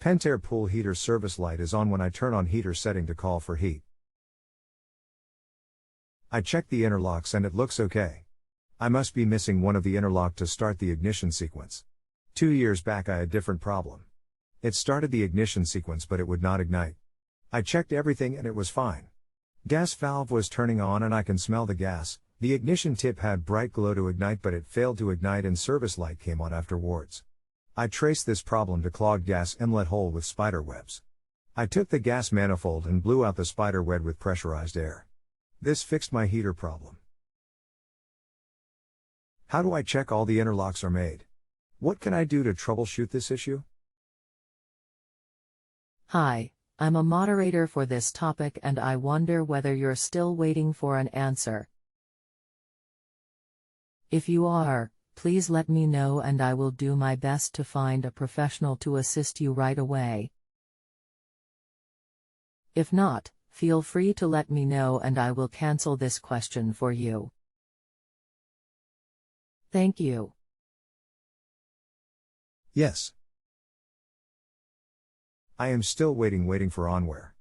Pentair pool heater service light is on when I turn on heater setting to call for heat. I checked the interlocks and it looks okay. I must be missing one of the interlock to start the ignition sequence. 2 years back I had different problem. It started the ignition sequence but it would not ignite. I checked everything and it was fine. Gas valve was turning on and I can smell the gas. The ignition tip had bright glow to ignite but it failed to ignite and service light came on afterwards. I traced this problem to clogged gas inlet hole with spider webs. I took the gas manifold and blew out the spider web with pressurized air. This fixed my heater problem. How do I check all the interlocks are made? What can I do to troubleshoot this issue? Hi, I'm a moderator for this topic and I wonder whether you're still waiting for an answer. If you are, please let me know and I will do my best to find a professional to assist you right away. If not, feel free to let me know and I will cancel this question for you. Thank you. Yes. I am still waiting for onware.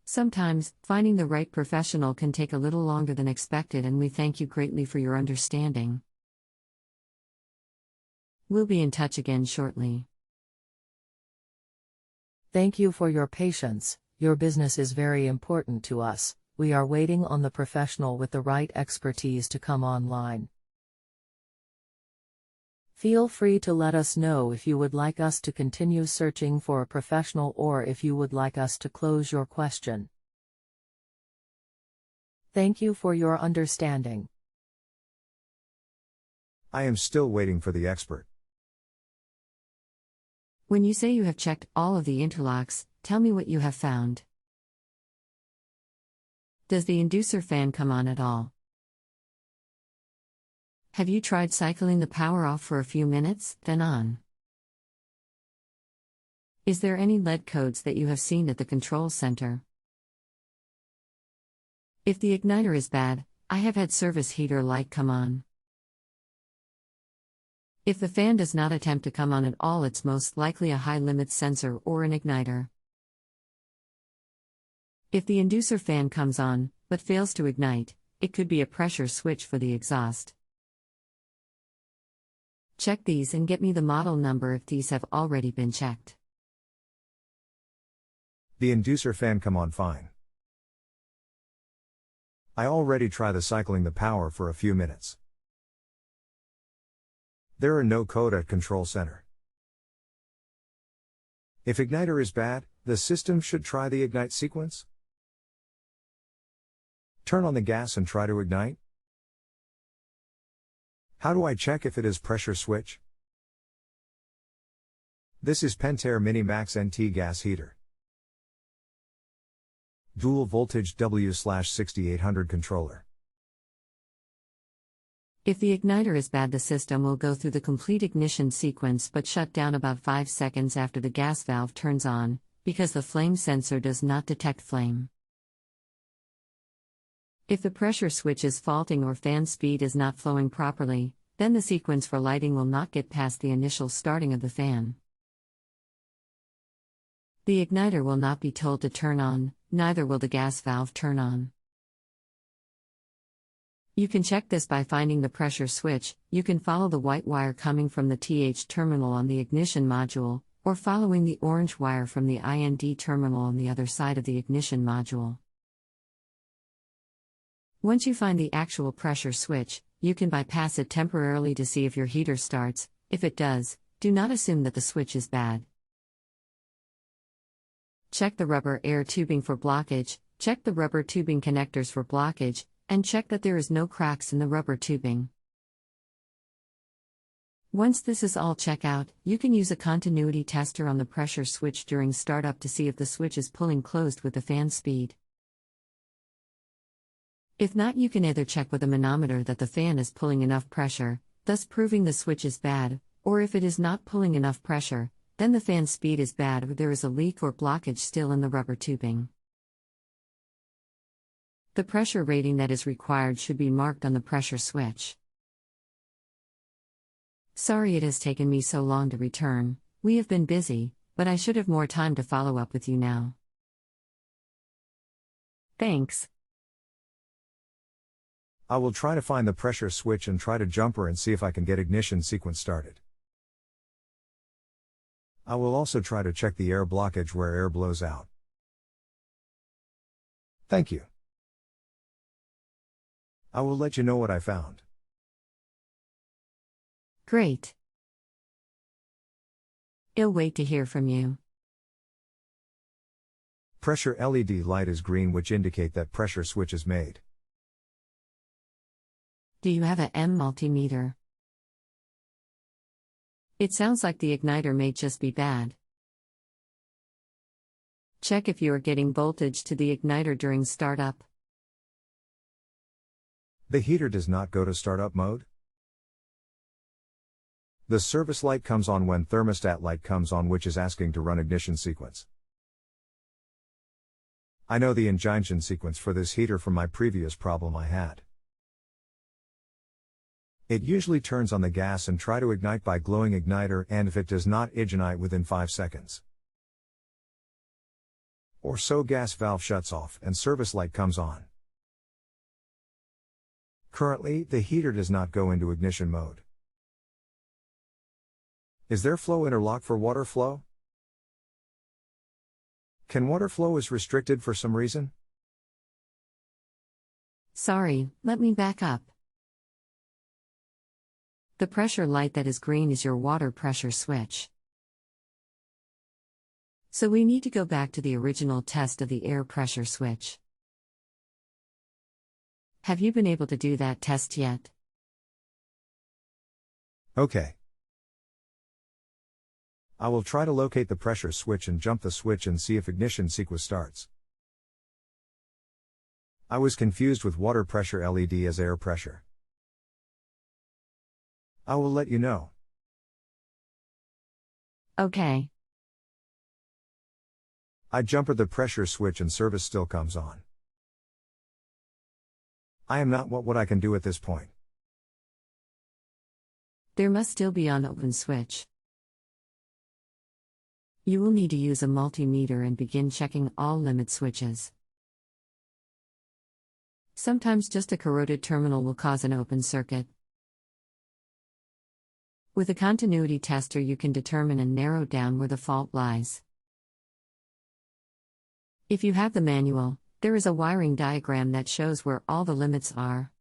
Sometimes, finding the right professional can take a little longer than expected and we thank you greatly for your understanding. We'll be in touch again shortly. Thank you for your patience. Your business is very important to us. We are waiting on the professional with the right expertise to come online. Feel free to let us know if you would like us to continue searching for a professional or if you would like us to close your question. Thank you for your understanding. I am still waiting for the expert. When you say you have checked all of the interlocks, tell me what you have found. Does the inducer fan come on at all? Have you tried cycling the power off for a few minutes, then on? Is there any lead codes that you have seen at the control center? If the igniter is bad, I have had service heater light come on. If the fan does not attempt to come on at all, it's most likely a high limit sensor or an igniter. If the inducer fan comes on, but fails to ignite, it could be a pressure switch for the exhaust. Check these and get me the model number if these have already been checked. The inducer fan come on fine. I already tried the cycling the power for a few minutes. There are no code at control center. If igniter is bad, the system should try the ignite sequence. Turn on the gas and try to ignite. How do I check if it is pressure switch? This is Pentair Mini Max NT gas heater. Dual voltage W/6800 controller. If the igniter is bad, the system will go through the complete ignition sequence but shut down about 5 seconds after the gas valve turns on, because the flame sensor does not detect flame. If the pressure switch is faulting or fan speed is not flowing properly, then the sequence for lighting will not get past the initial starting of the fan. The igniter will not be told to turn on, neither will the gas valve turn on. You can check this by finding the pressure switch. You can follow the white wire coming from the TH terminal on the ignition module, or following the orange wire from the IND terminal on the other side of the ignition module. Once you find the actual pressure switch, you can bypass it temporarily to see if your heater starts. If it does, do not assume that the switch is bad. Check the rubber air tubing for blockage, check the rubber tubing connectors for blockage, and check that there is no cracks in the rubber tubing. Once this is all checked out, you can use a continuity tester on the pressure switch during startup to see if the switch is pulling closed with the fan speed. If not, you can either check with a manometer that the fan is pulling enough pressure, thus proving the switch is bad, or if it is not pulling enough pressure, then the fan speed is bad or there is a leak or blockage still in the rubber tubing. The pressure rating that is required should be marked on the pressure switch. Sorry it has taken me so long to return, We have been busy, but I should have more time to follow up with you now. Thanks. I will try to find the pressure switch and try to jumper and see if I can get ignition sequence started. I will also try to check the air blockage where air blows out. Thank you. I will let you know what I found. Great. I'll wait to hear from you. Pressure LED light is green, which indicate that pressure switch is made. Do you have a M multimeter? It sounds like the igniter may just be bad. Check if you are getting voltage to the igniter during startup. The heater does not go to startup mode. The service light comes on when thermostat light comes on, which is asking to run ignition sequence. I know the ignition sequence for this heater from my previous problem I had. It usually turns on the gas and try to ignite by glowing igniter, and if it does not ignite within 5 seconds or so, gas valve shuts off and service light comes on. Currently, the heater does not go into ignition mode. Is there flow interlock for water flow? Can water flow is restricted for some reason? Sorry, let me back up. The pressure light that is green is your water pressure switch. So we need to go back to the original test of the air pressure switch. Have you been able to do that test yet? Okay. I will try to locate the pressure switch and jump the switch and see if ignition sequence starts. I was confused with water pressure LED as air pressure. I will let you know. Okay. I jumper the pressure switch and service still comes on. I am not what I can do at this point. There must still be an open switch. You will need to use a multimeter and begin checking all limit switches. Sometimes just a corroded terminal will cause an open circuit. With a continuity tester you can determine and narrow down where the fault lies. If you have the manual, there is a wiring diagram that shows where all the limits are.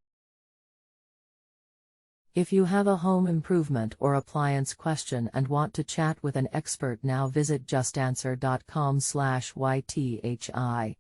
If you have a home improvement or appliance question and want to chat with an expert now, visit justanswer.com/ythi.